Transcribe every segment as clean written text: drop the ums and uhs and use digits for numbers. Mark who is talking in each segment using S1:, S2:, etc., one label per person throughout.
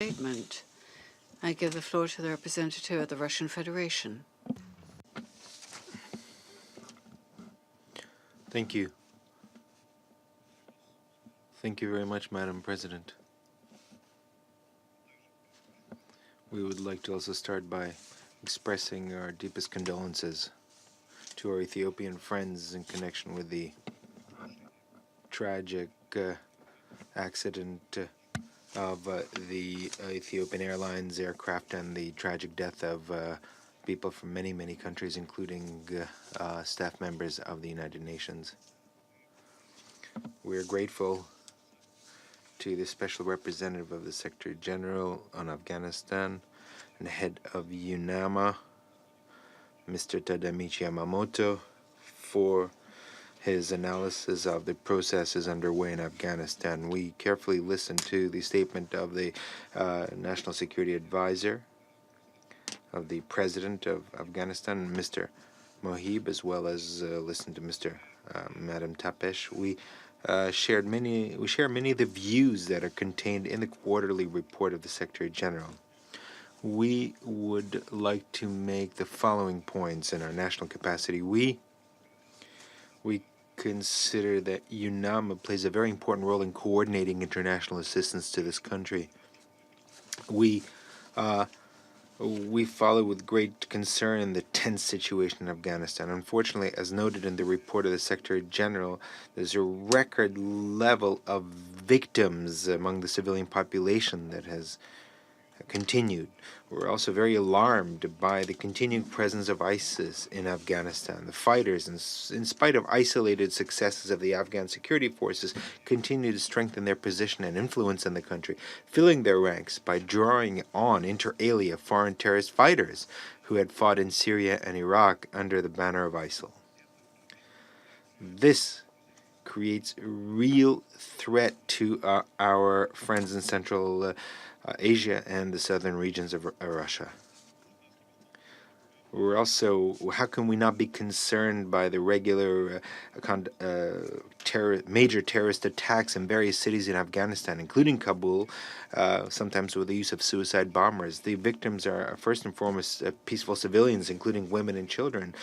S1: Statement. I give the floor to the representative of the Russian Federation.
S2: Thank you. Thank you very much, Madam President. We would like to also start by expressing our deepest condolences to our Ethiopian friends in connection with the tragic accident of the Ethiopian Airlines aircraft and the tragic death of people from many, many countries, including staff members of the United Nations. We are grateful to the Special Representative of the Secretary General on Afghanistan and head of UNAMA, Mr. Tadamichi Yamamoto, for his analysis of the processes underway in Afghanistan. We carefully listened to the statement of the National Security Advisor, of the President of Afghanistan, Mr. Mohib, as well as listened to Madam Tapesh. We share many of the views that are contained in the quarterly report of the Secretary General. We would like to make the following points in our national capacity. We consider that UNAMA plays a very important role in coordinating international assistance to this country. We follow with great concern the tense situation in Afghanistan. Unfortunately, as noted in the report of the Secretary General, there's a record level of victims among the civilian population that has continued. We're also very alarmed by the continuing presence of ISIS in Afghanistan. The fighters, in spite of isolated successes of the Afghan security forces, continue to strengthen their position and influence in the country, filling their ranks by drawing on inter alia foreign terrorist fighters who had fought in Syria and Iraq under the banner of ISIL. This creates a real threat to our friends in Central Asia and the southern regions of Russia. We're also, how can we not be concerned by the regular major terrorist attacks in various cities in Afghanistan, including Kabul, sometimes with the use of suicide bombers? The victims are first and foremost peaceful civilians, including women and children.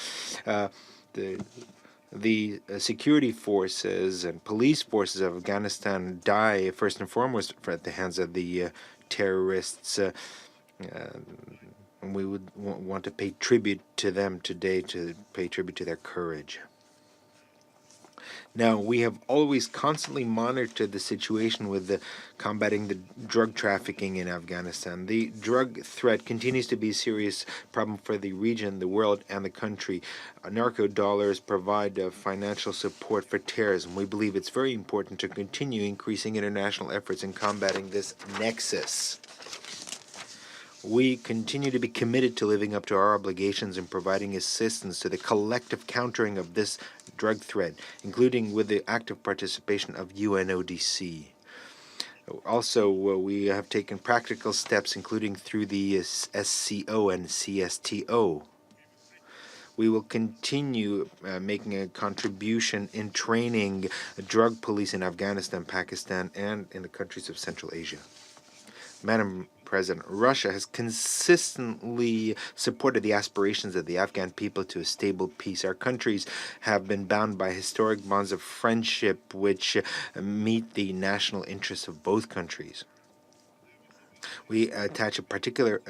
S2: The security forces and police forces of Afghanistan die first and foremost at the hands of the terrorists. And we would want to pay tribute to them today, to pay tribute to their courage. Now, we have always constantly monitored the situation with combating the drug trafficking in Afghanistan. The drug threat continues to be a serious problem for the region, the world, and the country. Narco dollars provide financial support for terrorism. We believe it's very important to continue increasing international efforts in combating this nexus. We continue to be committed to living up to our obligations and providing assistance to the collective countering of this drug threat, including with the active participation of UNODC. Also, we have taken practical steps, including through the SCO and CSTO. We will continue making a contribution in training drug police in Afghanistan, Pakistan, and in the countries of Central Asia. Madam President, Russia has consistently supported the aspirations of the Afghan people to a stable peace. Our countries have been bound by historic bonds of friendship which meet the national interests of both countries. We attach a particular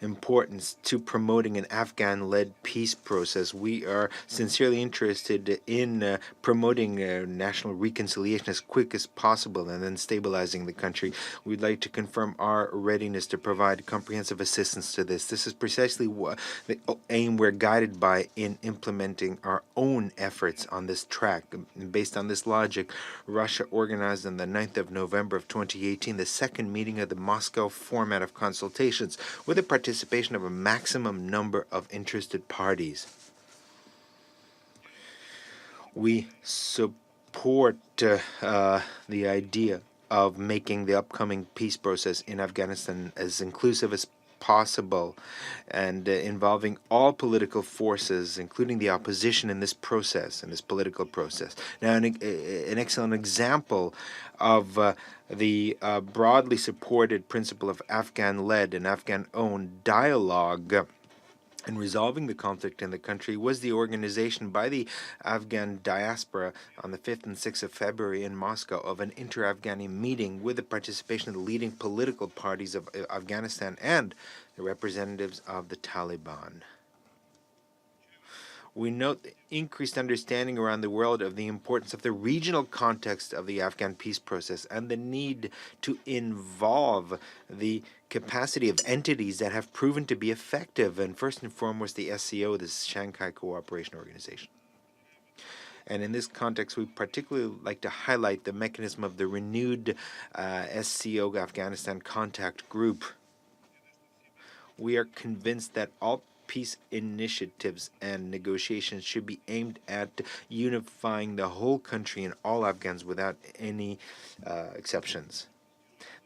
S2: importance to promoting an Afghan-led peace process. We are sincerely interested in promoting national reconciliation as quick as possible and then stabilizing the country. We'd like to confirm our readiness to provide comprehensive assistance to this. This is precisely what the aim we're guided by in implementing our own efforts on this track. Based on this logic, Russia organized on the 9th of November of 2018 the second meeting of the Moscow format of consultations with the participation of a maximum number of interested parties. We support the idea of making the upcoming peace process in Afghanistan as inclusive as possible, and involving all political forces, including the opposition, in this process, in this political process. Now, an excellent example of the broadly supported principle of Afghan-led and Afghan-owned dialogue in resolving the conflict in the country was the organization by the Afghan diaspora on the 5th and 6th of February in Moscow of an inter-Afghani meeting with the participation of the leading political parties of Afghanistan and the representatives of the Taliban. We note the increased understanding around the world of the importance of the regional context of the Afghan peace process and the need to involve the capacity of entities that have proven to be effective, and first and foremost the SCO, the Shanghai Cooperation Organization. And in this context, we particularly like to highlight the mechanism of the renewed SCO Afghanistan Contact Group. We are convinced that all peace initiatives and negotiations should be aimed at unifying the whole country and all Afghans without any exceptions.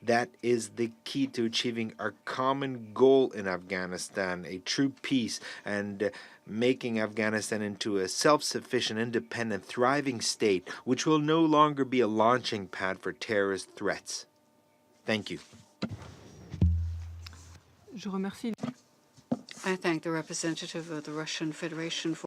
S2: That is the key to achieving our common goal in Afghanistan, a true peace, and making Afghanistan into a self-sufficient, independent, thriving state, which will no longer be a launching pad for terrorist threats. Thank you.
S1: I thank the representative of the Russian Federation for